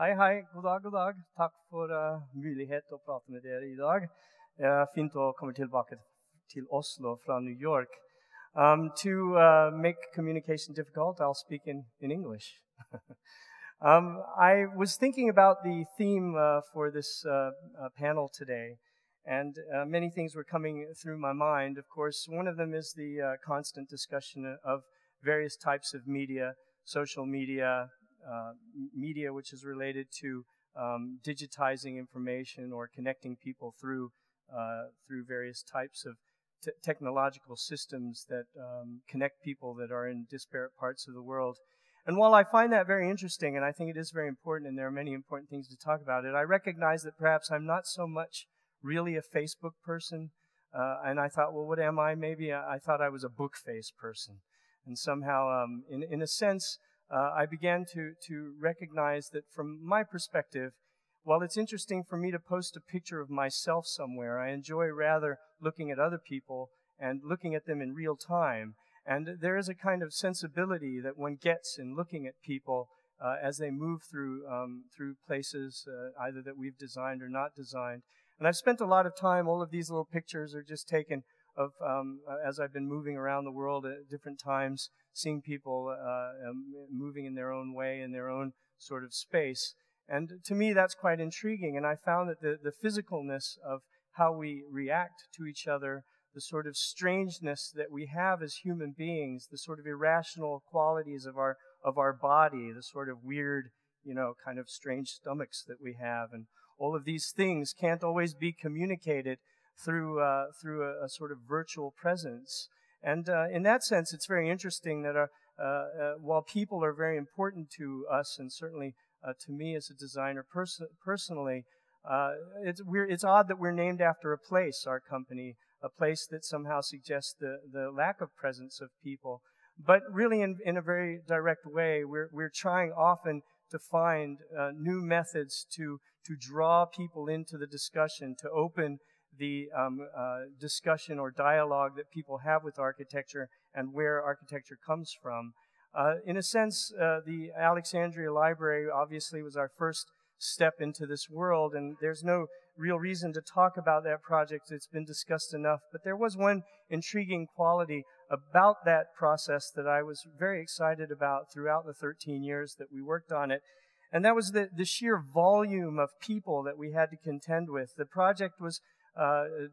Hei, hei. God dag, god dag. Takk for mulighet til å prate med dere I dag. Fint å komme tilbake til Oslo fra New York. To make communication difficult, I'll speak in English. I was thinking about the theme for this panel today, and many things were coming through my mind. Of course, one of them is the constant discussion of various types of media, social media, media which is related to digitizing information or connecting people through various types of technological systems that connect people that are in disparate parts of the world. And while I find that very interesting, and I think it is very important, and there are many important things to talk about it, I recognize that perhaps I'm not so much really a Facebook person. And I thought, well, what am I? Maybe I thought I was a book face person. And somehow, in a sense, I began to recognize that from my perspective, while it's interesting for me to post a picture of myself somewhere, I enjoy rather looking at other people and looking at them in real time. And there is a kind of sensibility that one gets in looking at people as they move through places either that we've designed or not designed. And I've spent a lot of time, all of these little pictures are just taken of as I've been moving around the world at different times, seeing people moving in their own way, in their own sort of space. And to me, that's quite intriguing. And I found that the physicalness of how we react to each other, the sort of strangeness that we have as human beings, the sort of irrational qualities of our body, the sort of weird, kind of strange stomachs that we have, and all of these things can't always be communicated through a sort of virtual presence. And in that sense, it's very interesting that while people are very important to us, and certainly to me as a designer personally, it's odd that we're named after a place, our company, a place that somehow suggests the lack of presence of people. But really in a very direct way, we're trying often to find new methods to draw people into the discussion, to open the discussion or dialogue that people have with architecture and where architecture comes from. In a sense, the Alexandria Library obviously was our first step into this world, and there's no real reason to talk about that project. It's been discussed enough, but there was one intriguing quality about that process that I was very excited about throughout the 13 years that we worked on it, and that was the sheer volume of people that we had to contend with. The project was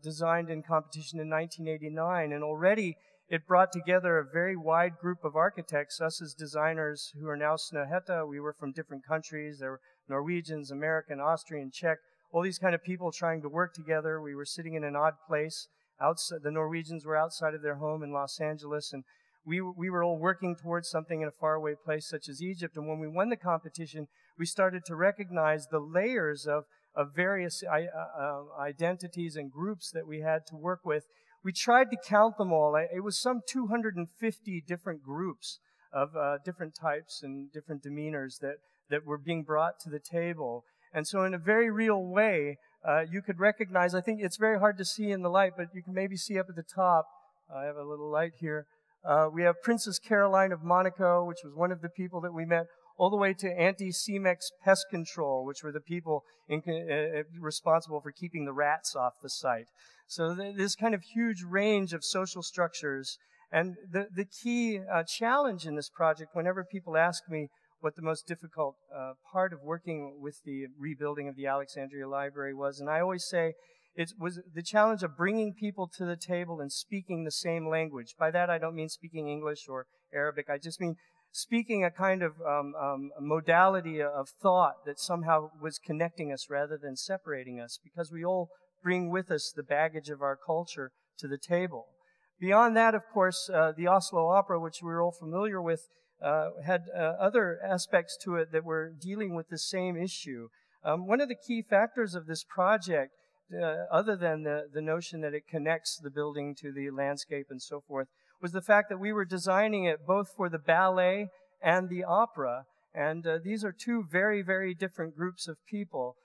designed in competition in 1989, and already it brought together a very wide group of architects, us as designers who are now Snøhetta. We were from different countries. There were Norwegians, American, Austrian, Czech, all these kind of people trying to work together. We were sitting in an odd place. The Norwegians were outside of their home in Los Angeles, and we were all working towards something in a faraway place such as Egypt. And when we won the competition, we started to recognize the layers of various identities and groups that we had to work with. We tried to count them all. It was some 250 different groups of different types and different demeanors that were being brought to the table. And so in a very real way, you could recognize, I think it's very hard to see in the light, but you can maybe see up at the top. I have a little light here. We have Princess Caroline of Monaco, which was one of the people that we met, all the way to Anti-Cemex Pest Control, which were the people responsible for keeping the rats off the site. So this kind of huge range of social structures. And the key challenge in this project, whenever people ask me what the most difficult part of working with the rebuilding of the Alexandria Library was, and I always say it was the challenge of bringing people to the table and speaking the same language. By that, I don't mean speaking English or Arabic. I just mean speaking a kind of modality of thought that somehow was connecting us rather than separating us, because we all bring with us the baggage of our culture to the table. Beyond that, of course, the Oslo Opera, which we're all familiar with, had other aspects to it that were dealing with the same issue. One of the key factors of this project, other than the notion that it connects the building to the landscape and so forth, was the fact that we were designing it both for the ballet and the opera. And these are two very, very different groups of people.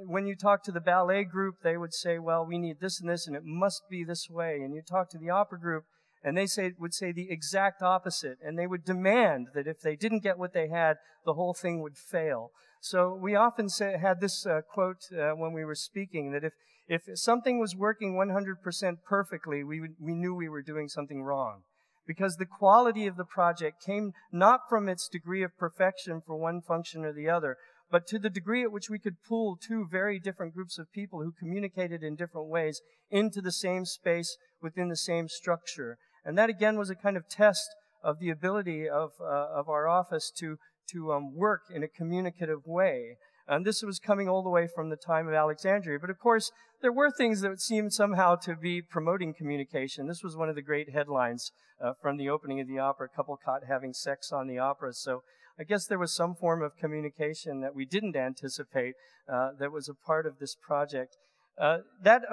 When you talk to the ballet group, they would say, well, we need this and this, and it must be this way. And you talk to the opera group, And they would say the exact opposite. And they would demand that if they didn't get what they had, the whole thing would fail. So we often had this quote when we were speaking, that if something was working 100% perfectly, we knew we were doing something wrong. Because the quality of the project came not from its degree of perfection for one function or the other, but to the degree at which we could pull two very different groups of people who communicated in different ways into the same space within the same structure. And that again was a kind of test of the ability of our office to work in a communicative way. And this was coming all the way from the time of Alexandria. But of course, there were things that seemed somehow to be promoting communication. This was one of the great headlines from the opening of the opera, a couple caught having sex on the opera. So I guess there was some form of communication that we didn't anticipate that was a part of this project. That,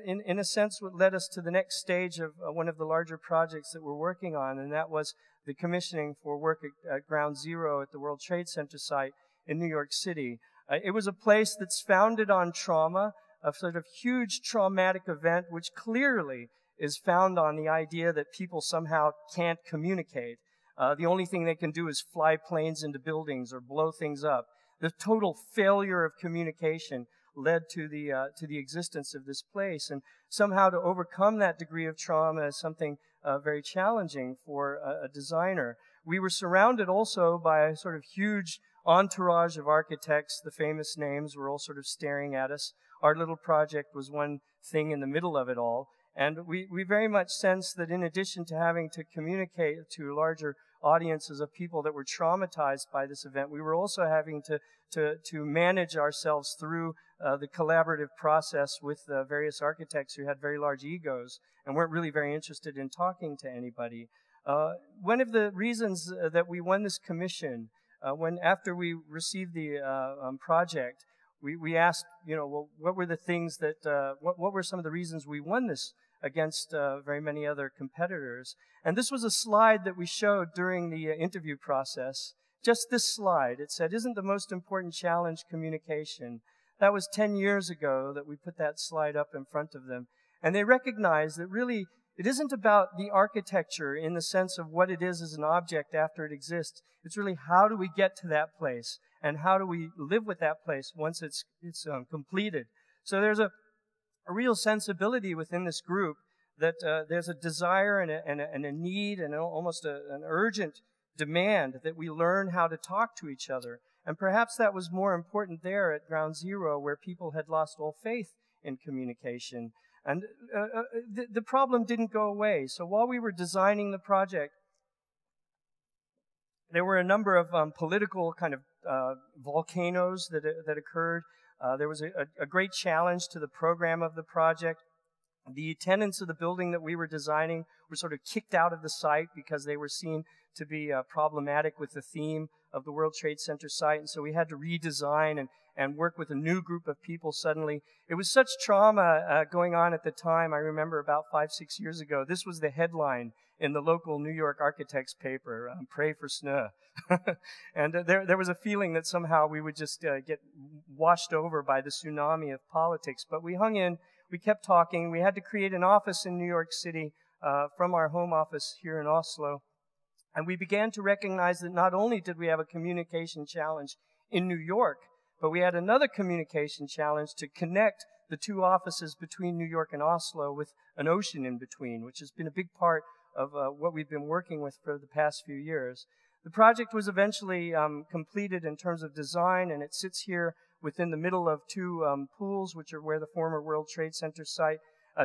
in a sense, led us to the next stage of one of the larger projects that we're working on, and that was the commissioning for work at Ground Zero at the World Trade Center site in New York City. It was a place that's founded on trauma, a sort of huge traumatic event, which clearly is found on the idea that people somehow can't communicate. The only thing they can do is fly planes into buildings or blow things up. The total failure of communication led to the existence of this place, and somehow to overcome that degree of trauma is something very challenging for a designer. We were surrounded also by a sort of huge entourage of architects. The famous names were all sort of staring at us. Our little project was one thing in the middle of it all. And we very much sensed that in addition to having to communicate to larger audiences of people that were traumatized by this event, we were also having to manage ourselves through the collaborative process with various architects who had very large egos and weren't really very interested in talking to anybody. One of the reasons that we won this commission, after we received the project, we asked, well, what were the things that, what were some of the reasons we won this against very many other competitors? And this was a slide that we showed during the interview process. Just this slide. It said, "Isn't the most important challenge communication?" That was 10 years ago that we put that slide up in front of them. And they recognized that really it isn't about the architecture in the sense of what it is as an object after it exists. It's really how do we get to that place and how do we live with that place once it's completed. So there's a real sensibility within this group that there's a desire and a need and almost an urgent demand that we learn how to talk to each other. And perhaps that was more important there at Ground Zero, where people had lost all faith in communication. And the problem didn't go away. So while we were designing the project, there were a number of political kind of volcanoes that occurred. There was a great challenge to the program of the project. The tenants of the building that we were designing were sort of kicked out of the site because they were seen to be problematic with the theme of the World Trade Center site. And so we had to redesign and work with a new group of people suddenly. It was such trauma going on at the time. I remember about 5-6 years ago, this was the headline in the local New York architects paper, "Pray for Snø." And there was a feeling that somehow we would just get washed over by the tsunami of politics. But we hung in, we kept talking. We had to create an office in New York City from our home office here in Oslo. And we began to recognize that not only did we have a communication challenge in New York, but we had another communication challenge to connect the two offices between New York and Oslo with an ocean in between, which has been a big part of what we've been working with for the past few years. The project was eventually completed in terms of design, and it sits here within the middle of two pools, which are where the former World Trade Center site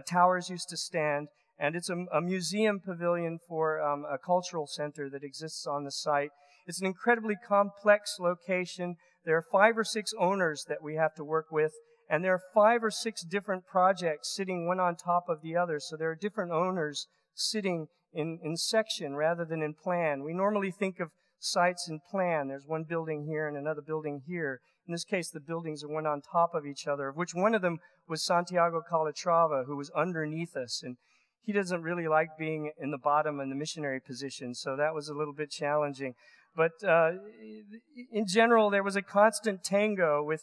towers used to stand. And it's a museum pavilion for a cultural center that exists on the site. It's an incredibly complex location. There are 5 or 6 owners that we have to work with, and there are 5 or 6 different projects sitting one on top of the other. So there are different owners sitting in section rather than in plan. We normally think of sites in plan. There's one building here and another building here. In this case, the buildings are one on top of each other, of which one of them was Santiago Calatrava, who was underneath us. And he doesn't really like being in the bottom in the missionary position, so that was a little bit challenging. But in general, there was a constant tango with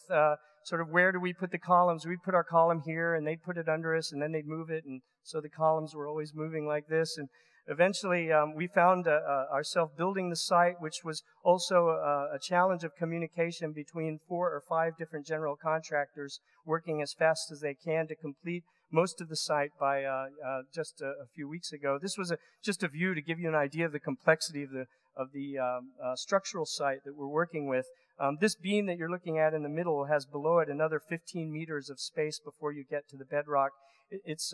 sort of where do we put the columns. We'd put our column here, and they'd put it under us, and then they'd move it, and so the columns were always moving like this. And Eventually, we found ourselves building the site, which was also a challenge of communication between 4 or 5 different general contractors working as fast as they can to complete most of the site by just a few weeks ago. This was just a view to give you an idea of the complexity of the structural site that we're working with. This beam that you're looking at in the middle has below it another 15 meters of space before you get to the bedrock. It's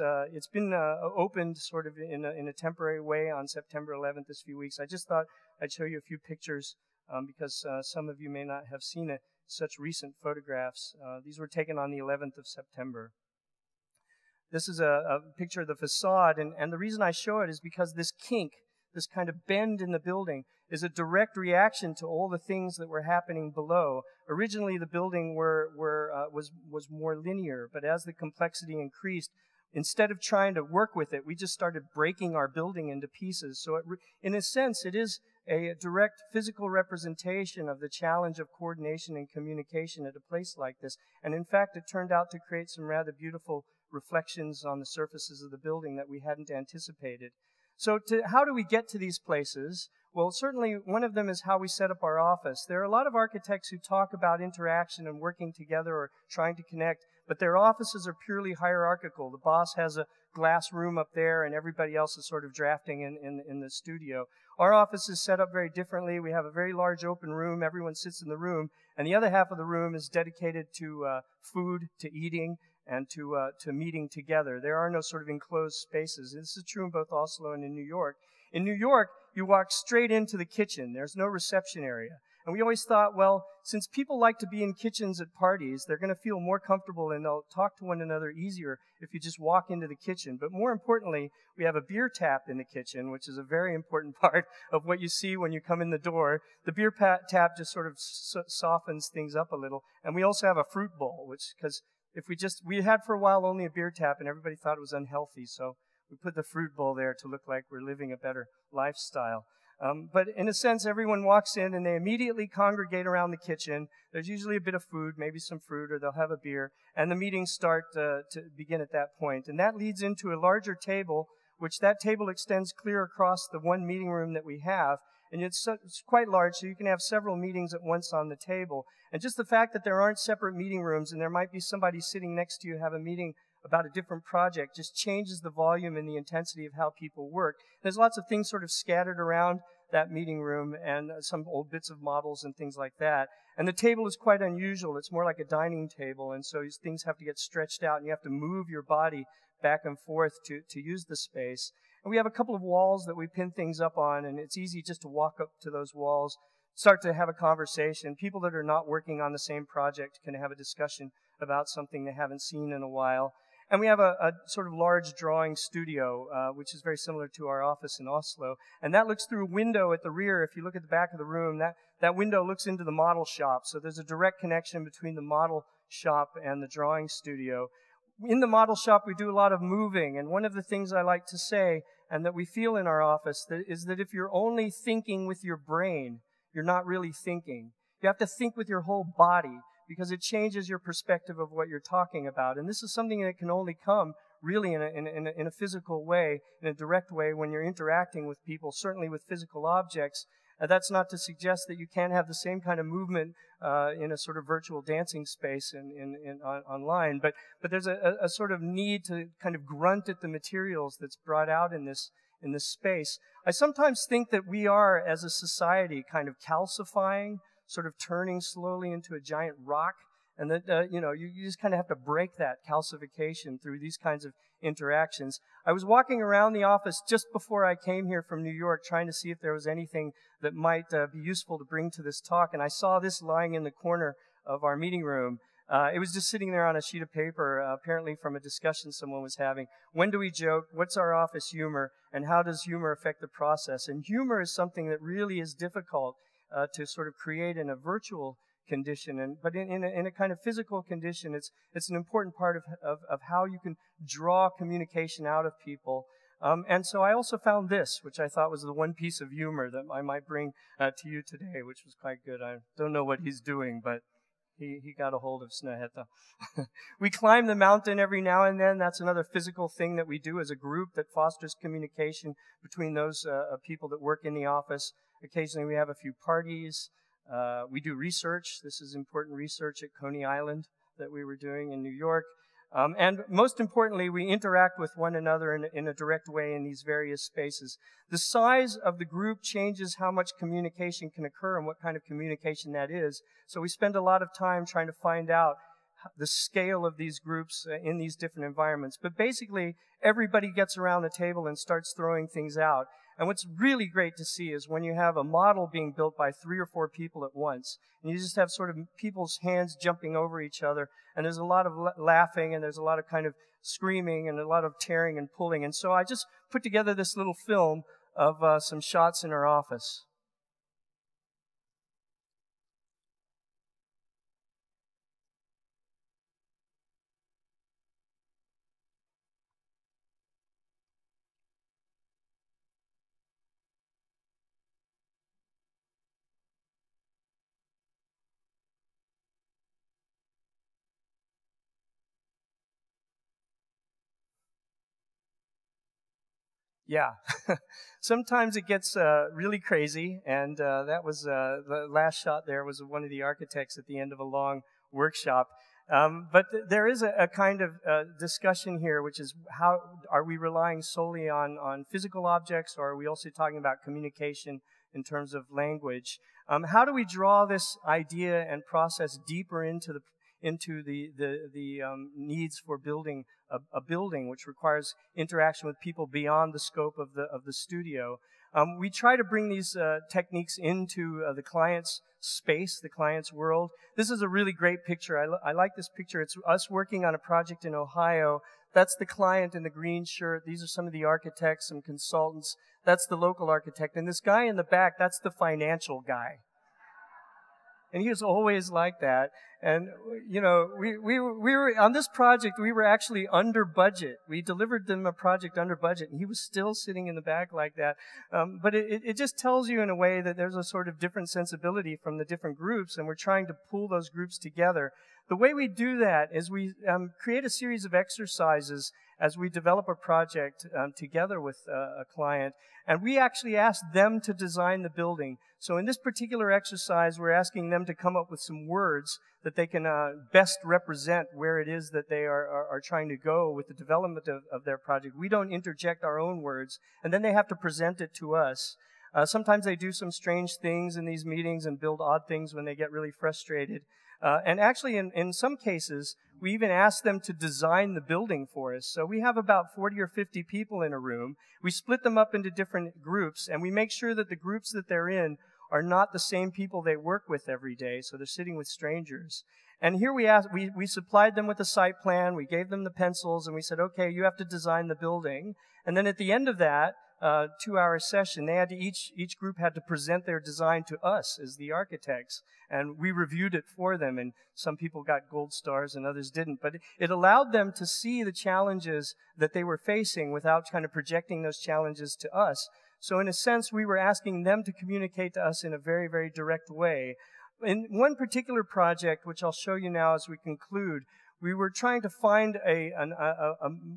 been opened sort of in a temporary way on September 11th this few weeks. I just thought I'd show you a few pictures because some of you may not have seen such recent photographs. These were taken on the 11th of September. This is a picture of the facade, and the reason I show it is because this kink, this kind of bend in the building, is a direct reaction to all the things that were happening below. Originally, the building was more linear, but as the complexity increased, instead of trying to work with it, we just started breaking our building into pieces. So in a sense, it is a direct physical representation of the challenge of coordination and communication at a place like this. And in fact, it turned out to create some rather beautiful reflections on the surfaces of the building that we hadn't anticipated. So how do we get to these places? Well, certainly one of them is how we set up our office. There are a lot of architects who talk about interaction and working together or trying to connect, but their offices are purely hierarchical. The boss has a glass room up there and everybody else is sort of drafting in the studio. Our office is set up very differently. We have a very large open room. Everyone sits in the room, and the other half of the room is dedicated to food, to eating, and to meeting together. There are no sort of enclosed spaces. This is true in both Oslo and in New York. In New York, you walk straight into the kitchen. There's no reception area. And we always thought, well, since people like to be in kitchens at parties, they're going to feel more comfortable and they'll talk to one another easier if you just walk into the kitchen. But more importantly, we have a beer tap in the kitchen, which is a very important part of what you see when you come in the door. The beer tap just sort of softens things up a little. And we also have a fruit bowl, which, because we had for a while only a beer tap and everybody thought it was unhealthy, so we put the fruit bowl there to look like we're living a better lifestyle. But in a sense, everyone walks in and they immediately congregate around the kitchen. There's usually a bit of food, maybe some fruit, or they'll have a beer, and the meetings start to begin at that point. And that leads into a larger table, which that table extends clear across the one meeting room that we have. And it's quite large, so you can have several meetings at once on the table. And just the fact that there aren't separate meeting rooms and there might be somebody sitting next to you have a meeting about a different project just changes the volume and the intensity of how people work. There's lots of things sort of scattered around that meeting room and some old bits of models and things like that. And the table is quite unusual. It's more like a dining table, and so these things have to get stretched out and you have to move your body back and forth to use the space. And we have a couple of walls that we pin things up on, and it's easy just to walk up to those walls, start to have a conversation. People that are not working on the same project can have a discussion about something they haven't seen in a while. And we have a sort of large drawing studio, which is very similar to our office in Oslo. And that looks through a window at the rear. If you look at the back of the room, that window looks into the model shop. So there's a direct connection between the model shop and the drawing studio. In the model shop, we do a lot of moving. And one of the things I like to say, and that we feel in our office, is that if you're only thinking with your brain, you're not really thinking. You have to think with your whole body, because it changes your perspective of what you're talking about. And this is something that can only come really in a physical way, in a direct way, when you're interacting with people, certainly with physical objects. That's not to suggest that you can't have the same kind of movement in a sort of virtual dancing space online, but there's a sort of need to kind of grunt at the materials that's brought out in this space. I sometimes think that we are, as a society, kind of calcifying, sort of turning slowly into a giant rock, and that you just kind of have to break that calcification through these kinds of interactions. I was walking around the office just before I came here from New York trying to see if there was anything that might be useful to bring to this talk, and I saw this lying in the corner of our meeting room. It was just sitting there on a sheet of paper, apparently from a discussion someone was having. When do we joke? What's our office humor? And how does humor affect the process? And humor is something that really is difficult to sort of create in a virtual condition, but in a kind of physical condition, it's an important part of how you can draw communication out of people. And so I also found this, which I thought was the one piece of humor that I might bring to you today, which was quite good. I don't know what he's doing, but He got a hold of Snøhetta. We climb the mountain every now and then. That's another physical thing that we do as a group that fosters communication between those people that work in the office. Occasionally we have a few parties. We do research. This is important research at Coney Island that we were doing in New York. And most importantly, we interact with one another in a direct way in these various spaces. The size of the group changes how much communication can occur and what kind of communication that is. So we spend a lot of time trying to find out the scale of these groups in these different environments. But basically, everybody gets around the table and starts throwing things out. And what's really great to see is when you have a model being built by 3 or 4 people at once, and you just have sort of people's hands jumping over each other, and there's a lot of laughing, and there's a lot of kind of screaming, and a lot of tearing and pulling. And so I just put together this little film of some shots in our office. Yeah. Sometimes it gets really crazy, and that was the last shot there was one of the architects at the end of a long workshop. But there is a kind of discussion here, which is how are we relying solely on physical objects, or are we also talking about communication in terms of language? How do we draw this idea and process deeper into the needs for building a building, which requires interaction with people beyond the scope of the studio? We try to bring these techniques into the client's space, the client's world. This is a really great picture. I like this picture. It's us working on a project in Ohio. That's the client in the green shirt. These are some of the architects, some consultants. That's the local architect. And this guy in the back, that's the financial guy. And he was always like that. And, you know, we were, on this project, we were actually under budget. We delivered them a project under budget, and he was still sitting in the back like that. But it just tells you in a way that there's a sort of different sensibility from the different groups, and we're trying to pull those groups together. The way we do that is we create a series of exercises as we develop a project together with a client, and we actually ask them to design the building. So in this particular exercise, we're asking them to come up with some words that they can best represent where it is that they are trying to go with the development of their project. We don't interject our own words, and then they have to present it to us. Sometimes they do some strange things in these meetings and build odd things when they get really frustrated. And actually, in some cases, we even ask them to design the building for us. So we have about 40 or 50 people in a room. We split them up into different groups, and we make sure that the groups that they're in are not the same people they work with every day, so they're sitting with strangers. And here we supplied them with a site plan, we gave them the pencils, and we said, okay, you have to design the building. And then at the end of that 2-hour session, they had to each group had to present their design to us as the architects, and we reviewed it for them, and some people got gold stars and others didn't. But it allowed them to see the challenges that they were facing without kind of projecting those challenges to us. So in a sense, we were asking them to communicate to us in a very, very direct way. In one particular project, which I'll show you now as we conclude, we were trying to find a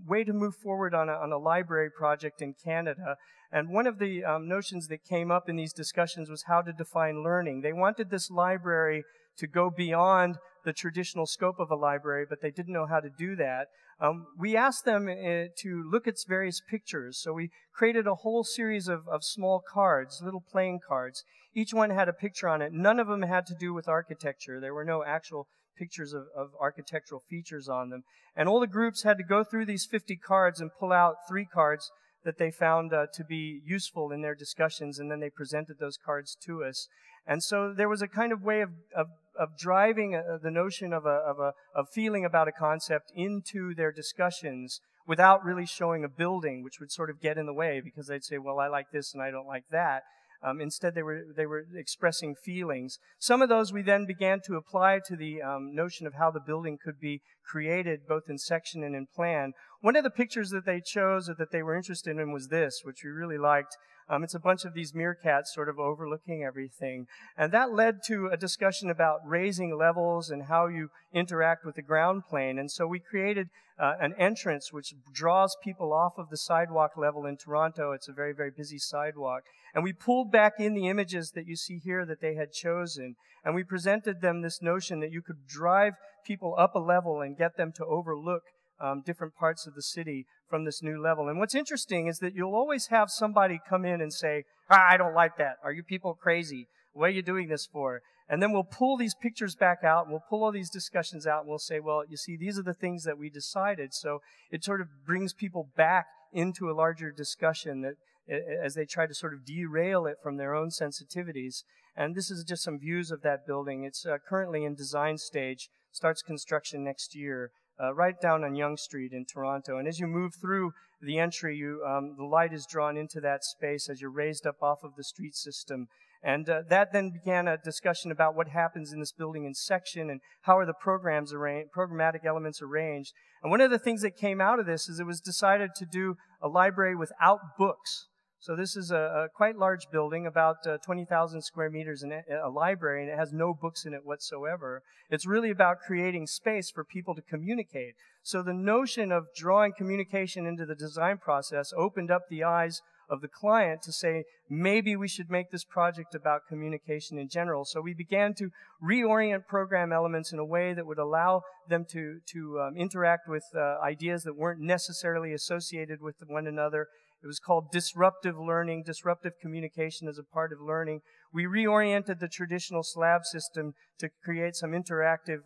way to move forward on a library project in Canada. And one of the notions that came up in these discussions was how to define learning. They wanted this library to go beyond the traditional scope of a library, but they didn't know how to do that. We asked them to look at various pictures. So we created a whole series of small cards, little playing cards. Each one had a picture on it. None of them had to do with architecture. There were no actual pictures of architectural features on them. And all the groups had to go through these 50 cards and pull out 3 cards that they found to be useful in their discussions, and then they presented those cards to us. And so there was a kind of way of driving the notion of feeling about a concept into their discussions without really showing a building, which would sort of get in the way because they'd say, well, I like this and I don't like that. Instead, they were expressing feelings. Some of those we then began to apply to the notion of how the building could be created, both in section and in plan. One of the pictures that they chose or that they were interested in was this, which we really liked. It's a bunch of these meerkats sort of overlooking everything. And that led to a discussion about raising levels and how you interact with the ground plane. And so we created an entrance which draws people off of the sidewalk level in Toronto. It's a very, very busy sidewalk. And we pulled back in the images that you see here that they had chosen. And we presented them this notion that you could drive people up a level and get them to overlook different parts of the city from this new level. And what's interesting is that you'll always have somebody come in and say, I don't like that. Are you people crazy? What are you doing this for? And then we'll pull these pictures back out, and we'll pull all these discussions out, and we'll say, well, you see, these are the things that we decided. So it sort of brings people back into a larger discussion that as they try to sort of derail it from their own sensitivities. And this is just some views of that building. It's currently in design stage, starts construction next year, right down on Yonge Street in Toronto. And as you move through the entry, the light is drawn into that space as you're raised up off of the street system. And that then began a discussion about what happens in this building in section and how are the programmatic elements arranged. And one of the things that came out of this is it was decided to do a library without books. So this is a quite large building, about 20,000 square meters, and a library, and it has no books in it whatsoever. It's really about creating space for people to communicate. So the notion of drawing communication into the design process opened up the eyes of the client to say, maybe we should make this project about communication in general. So we began to reorient program elements in a way that would allow them to interact with ideas that weren't necessarily associated with one another. It was called disruptive learning, disruptive communication as a part of learning. We reoriented the traditional slab system to create some interactive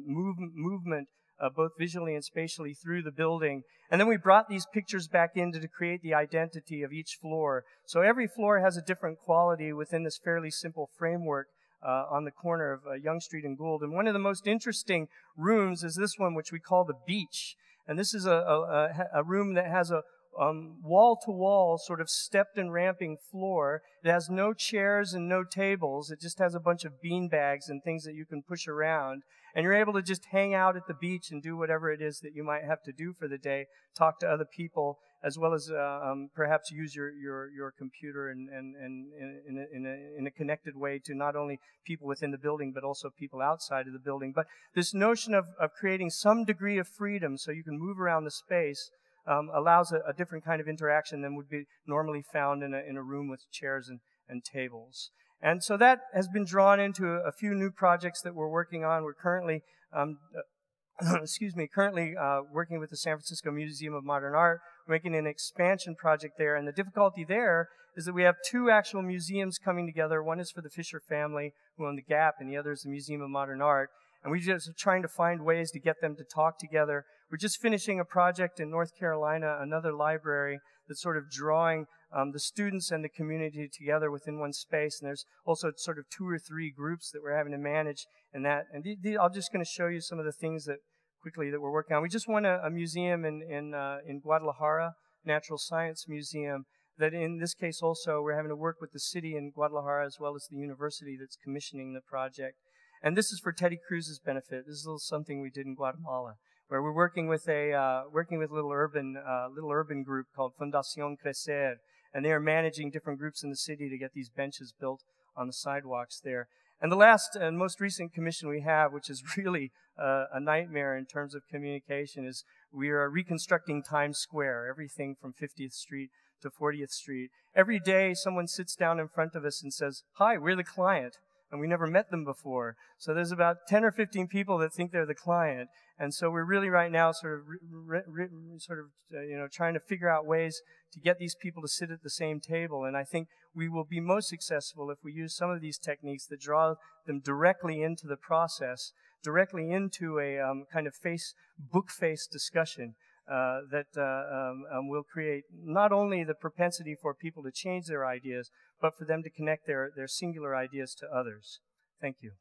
movement, both visually and spatially, through the building. And then we brought these pictures back in to create the identity of each floor. So every floor has a different quality within this fairly simple framework on the corner of Yonge Street and Gould. And one of the most interesting rooms is this one, which we call the beach. And this is a room that has a wall-to-wall sort of stepped and ramping floor. It has no chairs and no tables. It just has a bunch of bean bags and things that you can push around. And you're able to just hang out at the beach and do whatever it is that you might have to do for the day, talk to other people, as well as perhaps use your computer in a connected way to not only people within the building, but also people outside of the building. But this notion of creating some degree of freedom so you can move around the space allows a different kind of interaction than would be normally found in a room with chairs and tables. And so that has been drawn into a few new projects that we're working on. We're currently, working with the San Francisco Museum of Modern Art. We're making an expansion project there. And the difficulty there is that we have two actual museums coming together. One is for the Fisher family, who own the Gap, and the other is the Museum of Modern Art. And we're just trying to find ways to get them to talk together. We're just finishing a project in North Carolina, another library that's sort of drawing the students and the community together within one space. And there's also sort of 2 or 3 groups that we're having to manage in that. And I'm just going to show you some of the things that we're working on. We just won a museum in Guadalajara, Natural Science Museum, that in this case also we're having to work with the city in Guadalajara as well as the university that's commissioning the project. And this is for Teddy Cruz's benefit. This is a little something we did in Guatemala, where we're working with a little urban group called Fundación Crecer, and they are managing different groups in the city to get these benches built on the sidewalks there. And the last and most recent commission we have, which is really a nightmare in terms of communication, is we are reconstructing Times Square, everything from 50th Street to 40th Street. Every day someone sits down in front of us and says, "Hi, we're the client." And we never met them before. So there's about 10 or 15 people that think they're the client. And so we're really right now sort of trying to figure out ways to get these people to sit at the same table. And I think we will be most successful if we use some of these techniques that draw them directly into the process, directly into a kind of book-face discussion that will create not only the propensity for people to change their ideas, but for them to connect their singular ideas to others. Thank you.